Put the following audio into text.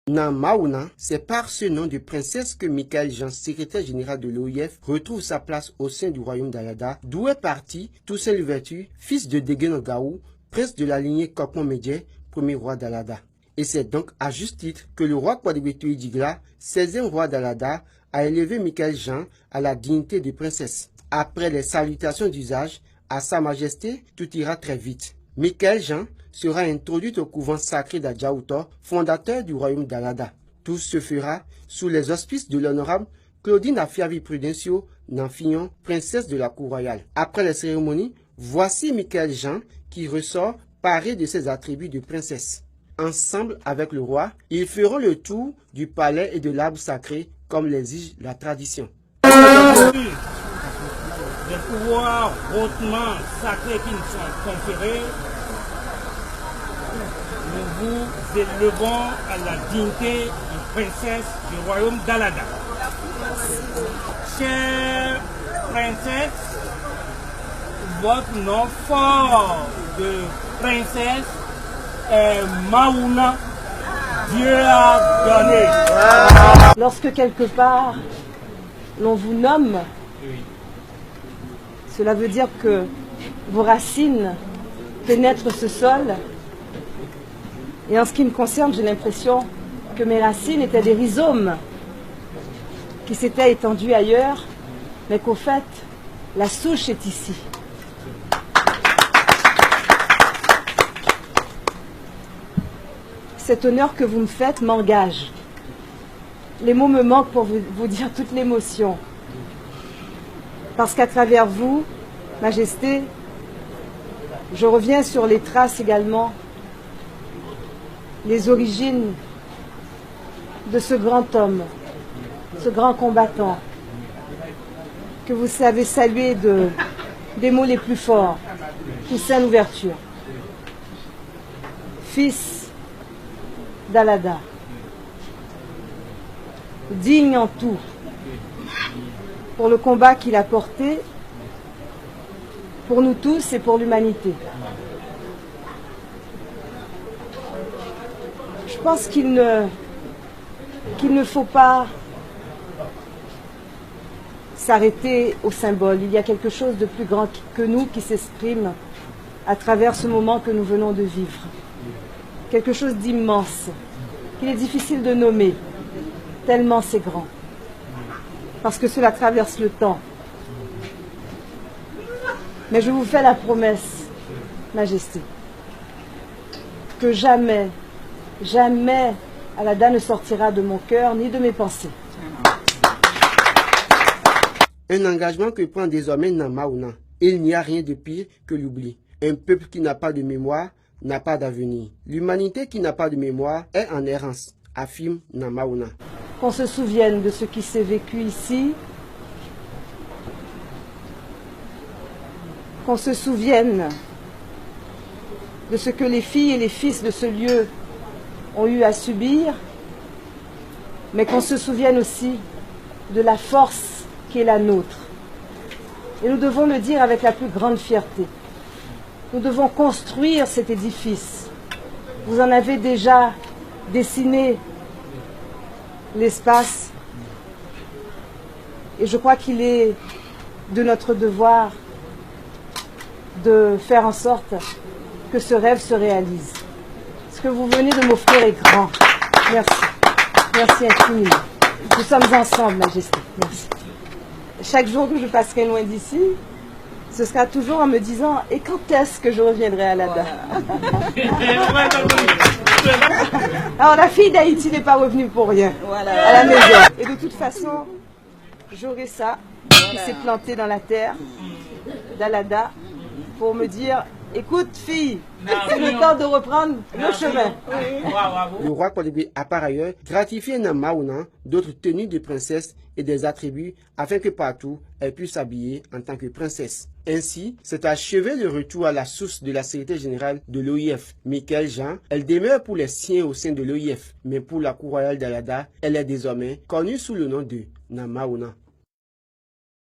Namaouna, c'est par ce nom de princesse que Michael Jean, secrétaire général de l'OIF, retrouve sa place au sein du royaume d'Alada, d'où est parti Toussaint Louverture, fils de Déguène Gaou, prince de la lignée Kokmo-Médié, premier roi d'Alada. Et c'est donc à juste titre que le roi Kwadibétou Digla, 16e roi d'Alada, a élevé Michael Jean à la dignité de princesse. Après les salutations d'usage, à Sa Majesté, tout ira très vite. Michael Jean sera introduit au couvent sacré d'Adjaouto, fondateur du royaume d'Alada. Tout se fera sous les auspices de l'honorable Claudine Afiavi Prudencio Nanfignon, princesse de la cour royale. Après les cérémonies, voici Michael Jean qui ressort paré de ses attributs de princesse. Ensemble avec le roi, ils feront le tour du palais et de l'arbre sacré comme l'exige la tradition. Les pouvoirs hautement sacrés qui nous sont conférés, nous vous élevons à la dignité de princesse du royaume d'Alada. Chère princesse, votre nom fort de princesse est Maouna. Dieu a donné. Lorsque quelque part l'on vous nomme, cela veut dire que vos racines pénètrent ce sol. Et en ce qui me concerne, j'ai l'impression que mes racines étaient des rhizomes qui s'étaient étendus ailleurs, mais qu'au fait, la souche est ici. Cet honneur que vous me faites m'engage. Les mots me manquent pour vous dire toute l'émotion. Parce qu'à travers vous, Majesté, je reviens sur les traces également, les origines de ce grand homme, ce grand combattant, que vous savez saluer des mots les plus forts, Toussaint Louverture, fils d'Alada, digne en tout, pour le combat qu'il a porté, pour nous tous et pour l'humanité. Je pense qu'il ne faut pas s'arrêter au symbole. Il y a quelque chose de plus grand que nous qui s'exprime à travers ce moment que nous venons de vivre. Quelque chose d'immense, qu'il est difficile de nommer, tellement c'est grand. Parce que cela traverse le temps. Mais je vous fais la promesse, Majesté, que jamais, jamais Alada ne sortira de mon cœur ni de mes pensées. Un engagement que prend désormais Namaouna. Il n'y a rien de pire que l'oubli. Un peuple qui n'a pas de mémoire n'a pas d'avenir. L'humanité qui n'a pas de mémoire est en errance, affirme Namaouna. Qu'on se souvienne de ce qui s'est vécu ici, qu'on se souvienne de ce que les filles et les fils de ce lieu ont eu à subir, mais qu'on se souvienne aussi de la force qui est la nôtre. Et nous devons le dire avec la plus grande fierté. Nous devons construire cet édifice. Vous en avez déjà dessiné l'espace. Et je crois qu'il est de notre devoir de faire en sorte que ce rêve se réalise. Ce que vous venez de m'offrir est grand. Merci. Merci infiniment. Nous sommes ensemble, Majesté. Merci. Chaque jour que je passerai loin d'ici, ce sera toujours en me disant « Et quand est-ce que je reviendrai à Alada ?» Alors la fille d'Haïti n'est pas revenue pour rien à la maison. Et de toute façon, j'aurai ça qui s'est planté dans la terre d'Alada pour me dire « Écoute fille, c'est le temps de reprendre le chemin. » Le roi Kwadibé a par ailleurs gratifié Namaouna d'autres tenues de princesse et des attributs afin que partout elle puisse s'habiller en tant que princesse. Ainsi, c'est achevé le retour à la source de la secrétaire générale de l'OIF, Michael Jean. Elle demeure pour les siens au sein de l'OIF, mais pour la cour royale d'Alada, elle est désormais connue sous le nom de Namaouna.